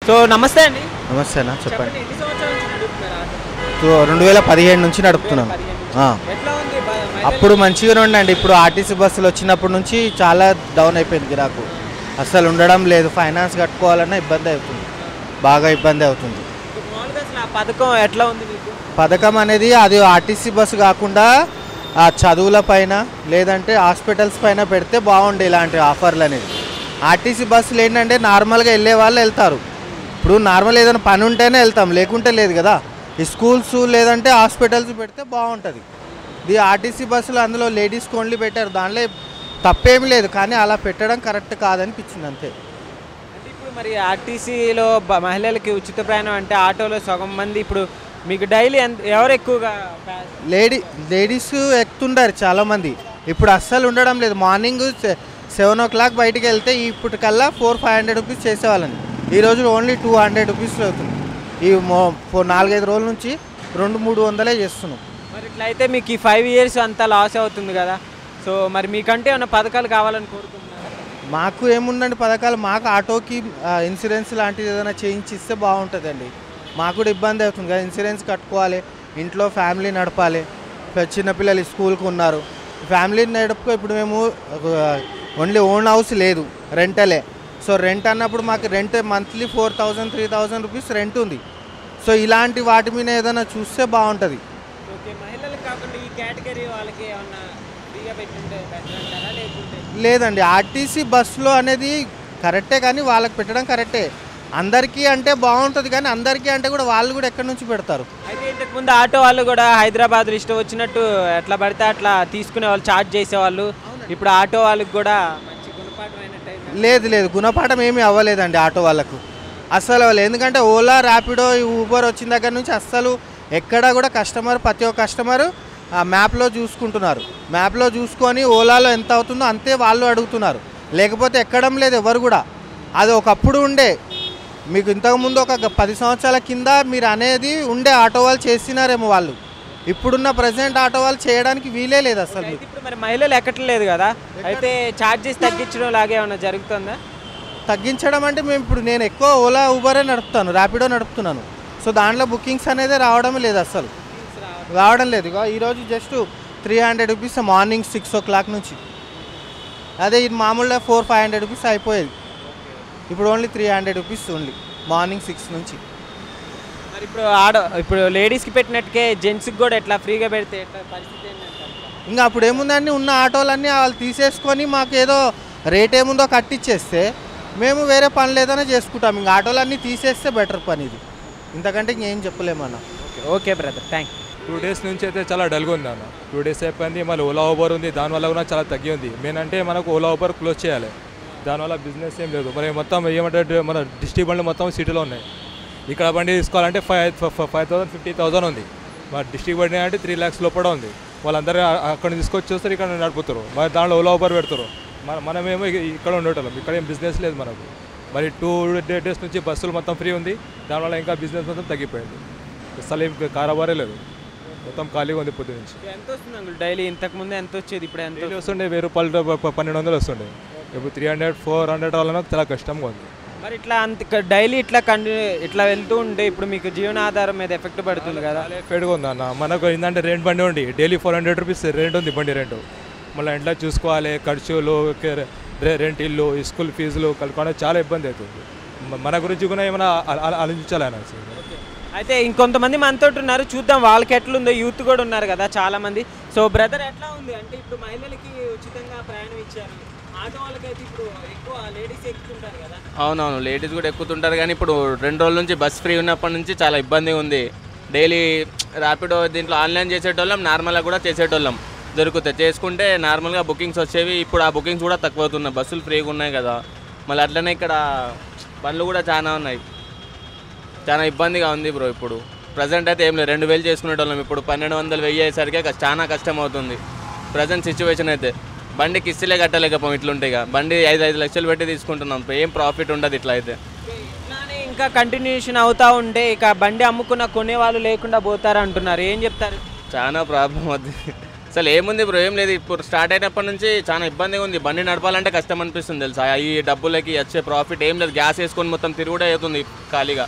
So నమస్తే అండి. నమస్తే అన్న, చెప్పండి. ఎన్ని సంవత్సరాల నుంచి నడుపుతున్నారు? 2015 నుంచి నడుపుతున్నాను. ఎట్లా ఉంది? అప్పుడు మంచిగానే ఉండండి. ఇప్పుడు ఆర్టీసీ బస్సులు వచ్చినప్పటి నుంచి చాలా డౌన్ అయిపోయింది గిరాకు. అసలు ఉండడం లేదు. ఫైనాన్స్ కట్టుకోవాలన్నా ఇబ్బంది అవుతుంది, బాగా ఇబ్బంది అవుతుంది. మామూలుగా అసలు ఆ పథకం ఎట్లా ఉంది మీకు? పథకం అనేది అది ఆర్టీసీ బస్సు కాకుండా ఆ చదువుల పైన లేదంటే హాస్పిటల్స్ పైన పెడితే బాగుండే ఇలాంటి ఆఫర్లు అనేది. ఆర్టీసీ బస్సులు ఏంటంటే నార్మల్గా వెళ్ళే వాళ్ళు వెళ్తారు. ఇప్పుడు నార్మల్ ఏదైనా పని ఉంటేనే వెళ్తాం, లేకుంటే లేదు కదా. ఈ స్కూల్స్ లేదంటే హాస్పిటల్స్ పెడితే బాగుంటుంది. ఇది ఆర్టీసీ బస్సులు అందులో లేడీస్కి ఓన్లీ పెట్టారు, దానిలో తప్పేమి లేదు. కానీ అలా పెట్టడం కరెక్ట్ కాదనిపించింది అంతే. అంటే ఇప్పుడు మరి ఆర్టీసీలో మహిళలకి ఉచిత ప్రయాణం అంటే ఆటోలో సగం మంది ఇప్పుడు మీకు డైలీ ఎవరు ఎక్కువగా? లేడీస్ ఎక్కుతుండారు చాలామంది. ఇప్పుడు అస్సలు ఉండడం లేదు. మార్నింగ్ 7 o'clock బయటికి వెళ్తే ఇప్పటికల్లా 400-500 రూపీస్ చేసేవాళ్ళని. ఈరోజు ఓన్లీ 200 రూపీస్లో అవుతుంది. ఈ 4-5 రోజుల నుంచి 200-300 చేస్తున్నాం. మరి ఇట్లయితే మీకు ఈ 5 years అంతా లాస్ అవుతుంది కదా. సో మరి మీకంటే ఏమైనా పథకాలు కావాలని కోరుకుంటున్నారా? మాకు ఏముందండి పథకాలు, మాకు ఆటోకి ఇన్సూరెన్స్ లాంటిది ఏదైనా చేయించిస్తే బాగుంటుందండి. మాకు కూడా ఇబ్బంది అవుతుంది కదా, ఇన్సూరెన్స్ కట్టుకోవాలి, ఇంట్లో ఫ్యామిలీ నడపాలి, చిన్నపిల్లలు స్కూల్కి ఉన్నారు, ఫ్యామిలీని నడుపుకో. ఇప్పుడు మేము ఓన్లీ ఓన్ హౌస్ లేదు, రెంటలే. సో రెంట్ అన్నప్పుడు మాకు రెంట్ మంత్లీ 4,000-3,000 రూపీస్ రెంట్ ఉంది. సో ఇలాంటి వాటి మీద ఏదైనా చూస్తే బాగుంటుంది. ఓకే, మహిళలకు కాకుండా ఈ కేటగిరీ వాళ్ళకి ఏమన్నా ఫ్రీగా పెట్టుంటే బెటర్ అంటారా లేకుంటే? లేదండి, ఆర్టీసీ బస్సులో అనేది కరెక్టే, కానీ వాళ్ళకి పెట్టడం కరెక్టే. అందరికీ అంటే బాగుంటుంది, కానీ అందరికీ అంటే కూడా వాళ్ళు కూడా ఎక్కడి నుంచి పెడతారు? అయితే ఇంతకుముందు ఆటో వాళ్ళు కూడా హైదరాబాద్లో ఇష్టం వచ్చినట్టు ఎట్లా పడితే అట్లా తీసుకునే వాళ్ళు, ఛార్జ్ చేసేవాళ్ళు. ఇప్పుడు ఆటో వాళ్ళకి కూడా మంచి గుణపాఠం అయినట్టు? లేదు, గుణపాఠం ఏమీ అవ్వలేదండి ఆటో వాళ్ళకు అస్సలు అవ్వలేదు. ఎందుకంటే ఓలా, ర్యాపిడో, ఊబర్ వచ్చిన దగ్గర నుంచి అస్సలు ఎక్కడా కూడా ప్రతి ఒక్క కస్టమరు మ్యాప్లో చూసుకుంటున్నారు. మ్యాప్లో చూసుకొని ఓలాలో ఎంత అవుతుందో అంతే వాళ్ళు అడుగుతున్నారు, లేకపోతే ఎక్కడం లేదు ఎవరు కూడా. అది ఒకప్పుడు ఉండే, మీకు ఇంతకుముందు ఒక 10 సంవత్సరాల కింద మీరు అనేది ఉండే ఆటో వాళ్ళు చేసినారేమో వాళ్ళు. ఇప్పుడున్న ప్రజెంట్ ఆటో వాళ్ళు చేయడానికి వీలే లేదు అసలు. ఇప్పుడు మరి మహిళలు ఎక్కట్లేదు కదా, అయితే ఛార్జెస్ తగ్గించడం లాగే ఏమన్నా జరుగుతుందా? తగ్గించడం అంటే నేను ఎక్కువ ఓలా, ఊబరే నడుపుతాను, ర్యాపిడో నడుపుతున్నాను. సో దాంట్లో బుకింగ్స్ అనేది రావడమే లేదు, అస్సలు రావడం లేదు. ఈరోజు జస్ట్ 300 రూపీస్ మార్నింగ్ 6 o'clock నుంచి. అదే ఇది మామూలుగా 400-500 రూపీస్ అయిపోయేది. ఇప్పుడు ఓన్లీ 300 రూపీస్ ఓన్లీ మార్నింగ్ 6 నుంచి. మరి ఇప్పుడు లేడీస్కి పెట్టినట్టుకే జెంట్స్కి కూడా ఎట్లా ఫ్రీగా పెడితే ఎట్లా పరిస్థితి ఏంటంటే? ఇంకా అప్పుడు ఏముందండి, ఉన్న ఆటోలన్నీ వాళ్ళు తీసేసుకొని మాకు ఏదో రేట్ ఏముందో కట్టిచ్చేస్తే మేము వేరే పనులు ఏదైనా చేసుకుంటాం. ఇంకా ఆటోలన్నీ తీసేస్తే బెటర్ పని ఇది, ఇంతకంటే ఇంకేం చెప్పలేమన్నా. Okay brother, thank you. 2 days నుంచి అయితే చాలా డల్గా ఉంది అన్న. 2 days అయిపోయింది. మళ్ళీ ఓలా ఊబర్ ఉంది, దానివల్ల కూడా చాలా తగ్గి ఉంది. మెయిన్ అంటే మనకు ఓలా ఊబర్ క్లోజ్ చేయాలి, దానివల్ల బిజినెస్ ఏం లేదు. మరి మొత్తం ఏమంటే మన డిస్ట్రిక్ట్ బండ్లు మొత్తం సిటీలో ఉన్నాయి. ఇక్కడ బండి తీసుకోవాలంటే 5,000-50,000 ఉంది. మరి డిస్ట్రిక్ట్ బండి అంటే 3 lakhs లోపల ఉంది. వాళ్ళందరూ అక్కడ తీసుకొచ్చి వస్తారు, ఇక్కడ నడుపుతారు. మరి దాంట్లో ఓలా ఊబర్ పెడతారు. మనమేమో ఇక్కడ ఉండేటోళ్ళం, ఇక్కడ ఏం బిజినెస్ లేదు మనకు. మరి 2 days నుంచి బస్సులు మొత్తం ఫ్రీ ఉంది, దానివల్ల ఇంకా బిజినెస్ మొత్తం తగ్గిపోయింది. అసలు ఏం కారబారే లేదు, మొత్తం ఖాళీగా ఉంది పొద్దు నుంచి. ఎంత వస్తుంది అంకుల్ డైలీ? ఇంతకుముందు ఎంత వచ్చేది, ఇప్పుడు ఎంత వస్తుండే? 1000 రూపాయలు 1200 వస్తుండే. ఇప్పుడు 300-400 వాళ్ళలో చాలా కష్టంగా ఉంది. మరి ఇట్లా డైలీ ఇట్లా వెళ్తూ ఉంటే ఇప్పుడు మీకు జీవనాధారం మీద ఎఫెక్ట్ పడుతుంది కదా? ఎఫెక్ట్గా ఉంది అన్న. మనకు ఏంటంటే రెంట్ బండి ఉండి డైలీ 400 రూపీస్ రెంట్ ఉంది, బండి రెంట్. మళ్ళీ ఇంట్లో చూసుకోవాలి, ఖర్చులు, రెంట్, ఇల్లు, స్కూల్ ఫీజులు కలుపుకోవడం చాలా ఇబ్బంది అవుతుంది. మన గురించి కూడా ఏమైనా ఆలోచించాలి ఆయన. అయితే ఇంకొంతమంది మనతో ఉన్నారు, చూద్దాం వాళ్ళకి ఎట్లుందో. యూత్ కూడా ఉన్నారు కదా చాలామంది. సో బ్రదర్, ఎట్లా ఉంది అంటే ఇప్పుడు మహిళలకి ఉచితంగా ప్రయాణం ఇచ్చారు, ఆటో వాళ్ళకైతే ఇప్పుడు ఎక్కువ లేడీస్ ఎక్కుతుంటారు కదా? అవునవును, లేడీస్ కూడా ఎక్కుతుంటారు. కానీ ఇప్పుడు 2 రోజుల నుంచి బస్ ఫ్రీ ఉన్నప్పటి నుంచి చాలా ఇబ్బందిగా ఉంది. డైలీ ర్యాపిడో దీంట్లో ఆన్లైన్ చేసేటోళ్ళం, నార్మల్గా కూడా చేసేటోళ్ళం. దొరుకుతాయి, చేసుకుంటే నార్మల్గా బుకింగ్స్ వచ్చేవి. ఇప్పుడు ఆ బుకింగ్స్ కూడా తక్కువ అవుతున్నాయి, బస్సులు ఫ్రీగా ఉన్నాయి కదా. మళ్ళీ అట్లనే ఇక్కడ పనులు కూడా చాలా ఉన్నాయి, చాలా ఇబ్బందిగా ఉంది బ్రో. ఇప్పుడు ప్రజెంట్ అయితే ఏం లేదు, 2000 చేసుకునేటోళ్ళం, ఇప్పుడు 1200 వెయ్యి అయ్యేసరికి చాలా కష్టం అవుతుంది ప్రజెంట్ సిచ్యువేషన్. అయితే బండి కిస్తీలే కట్టలేకపోం, ఇట్లుంటే ఇక బండి 5 లక్షలు పెట్టి తీసుకుంటున్నాం, ఏం ప్రాఫిట్ ఉండదు ఇట్లా అయితే. ఇట్లానే ఇంకా కంటిన్యూషన్ అవుతూ ఉంటే ఇక బండి అమ్ముకున్న కొనేవాళ్ళు లేకుండా పోతారు అంటున్నారు, ఏం చెప్తారు? చాలా ప్రాబ్లం అవుతుంది, అసలు ఏముంది బ్రో, ఏం లేదు. ఇప్పుడు స్టార్ట్ అయినప్పటి నుంచి చాలా ఇబ్బందిగా ఉంది. బండి నడపాలంటే కష్టం అనిపిస్తుంది తెలుసా. ఈ డబ్బులకి వచ్చే ప్రాఫిట్ ఏం లేదు. గ్యాస్ వేసుకొని మొత్తం తిరుగుడే అవుతుంది ఖాళీగా.